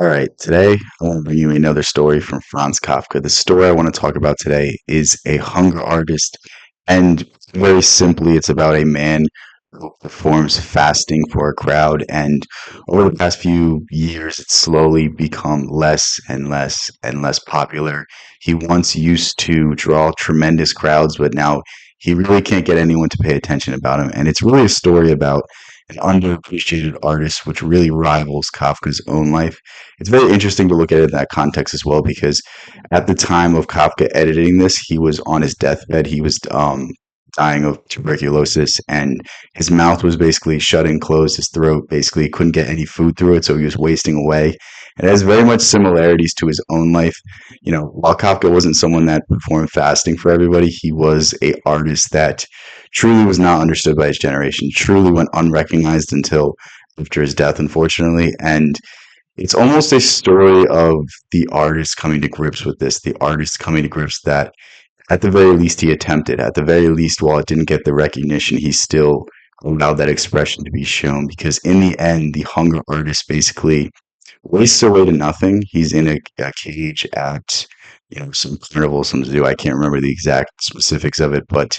All right, today I want to bring you another story from Franz Kafka. The story I want to talk about today is a hunger artist, and very simply, it's about a man who performs fasting for a crowd. And over the past few years, it's slowly become less and less and less popular. He once used to draw tremendous crowds, but now he really can't get anyone to pay attention about him. And it's really a story about an underappreciated artist, which really rivals Kafka's own life. It's very interesting to look at it in that context as well, because at the time of Kafka editing this, he was on his deathbed. He was dying of tuberculosis, and his mouth was basically shutting closed. His throat basically couldn't get any food through it, so he was wasting away. It has very much similarities to his own life. While Kafka wasn't someone that performed fasting for everybody, he was a artist that truly was not understood by his generation, truly went unrecognized until after his death, unfortunately. And it's almost a story of the artist coming to grips with this, the artist coming to grips that at the very least he attempted. At the very least, while it didn't get the recognition, he still allowed that expression to be shown. Because in the end, the hunger artist basically wastes away to nothing. He's in a cage at some carnival, some zoo. I can't remember the exact specifics of it, but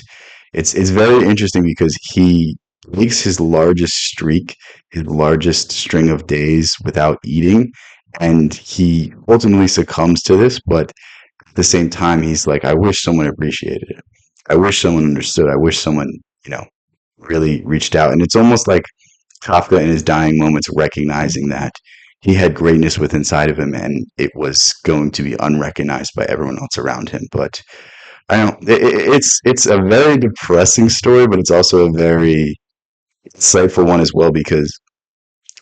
it's very interesting because he makes his largest streak, his largest string of days without eating, and he ultimately succumbs to this. But at the same time, he's like, I wish someone appreciated it. I wish someone understood. I wish someone, really reached out. And it's almost like Kafka in his dying moments recognizing that he had greatness within inside of him and it was going to be unrecognized by everyone else around him. But I don't. It's a very depressing story, but it's also a very insightful one as well because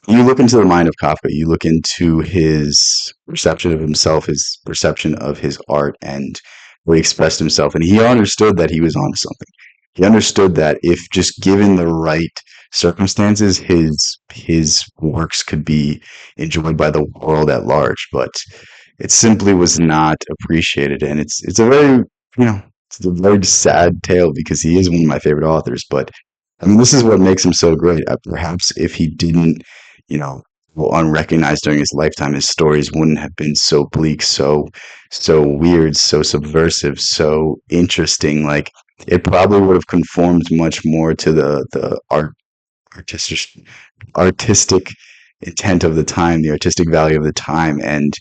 you look into the mind of Kafka, you look into his perception of himself, his perception of his art, and where he expressed himself, and he understood that he was onto something. He understood that if just given the right circumstances, his works could be enjoyed by the world at large. But it simply was not appreciated, and it's a very you know it's a very sad tale because he is one of my favorite authors. But I mean, this is what makes him so great. Perhaps if he didn't, go unrecognized during his lifetime, his stories wouldn't have been so bleak, so weird, so subversive, so interesting. Like it probably would have conformed much more to the artistic artistic intent of the time, the artistic value of the time, and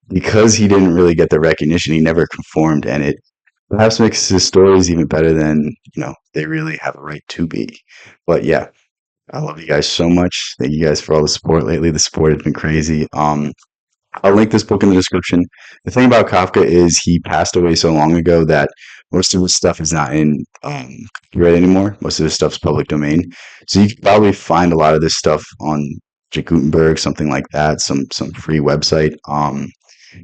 because he didn't really get the recognition, he never conformed, and it perhaps makes his stories even better than they really have a right to be. But yeah, I love you guys so much. Thank you guys for all the support lately. The support has been crazy. I'll link this book in the description. The thing about Kafka is he passed away so long ago that most of his stuff is not in copyright anymore. Most of his stuff's public domain. So you can probably find a lot of this stuff on Gutenberg, something like that, some free website.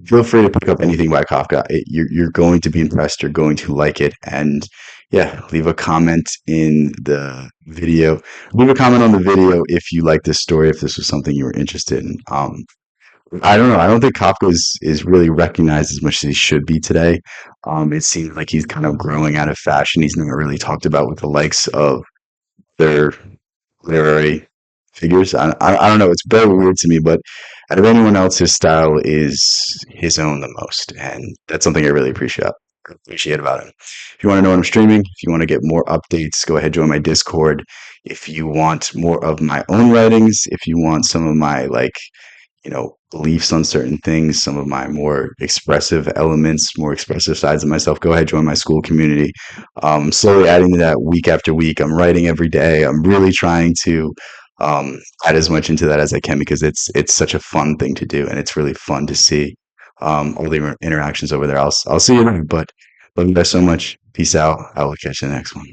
Feel free to pick up anything by Kafka. You're going to be impressed. You're going to like it. And yeah, leave a comment in the video. Leave a comment on the video if you like this story, if this was something you were interested in. I don't know. I don't think Kafka is really recognized as much as he should be today. It seems like he's kind of growing out of fashion. He's never really talked about with the likes of their literary figures. I don't know. It's very weird to me, but out of anyone else, his style is his own the most, and that's something I really appreciate about him. If you want to know when I'm streaming, if you want to get more updates, go ahead, join my Discord. If you want more of my own writings, if you want some of my beliefs on certain things, some of my more expressive elements, more expressive sides of myself, go ahead, join my school community. Slowly adding to that week after week. I'm writing every day. I'm really trying to add as much into that as I can because it's such a fun thing to do and it's really fun to see all the interactions over there. I'll see you then, but love you guys so much. Peace out. I will catch you in the next one.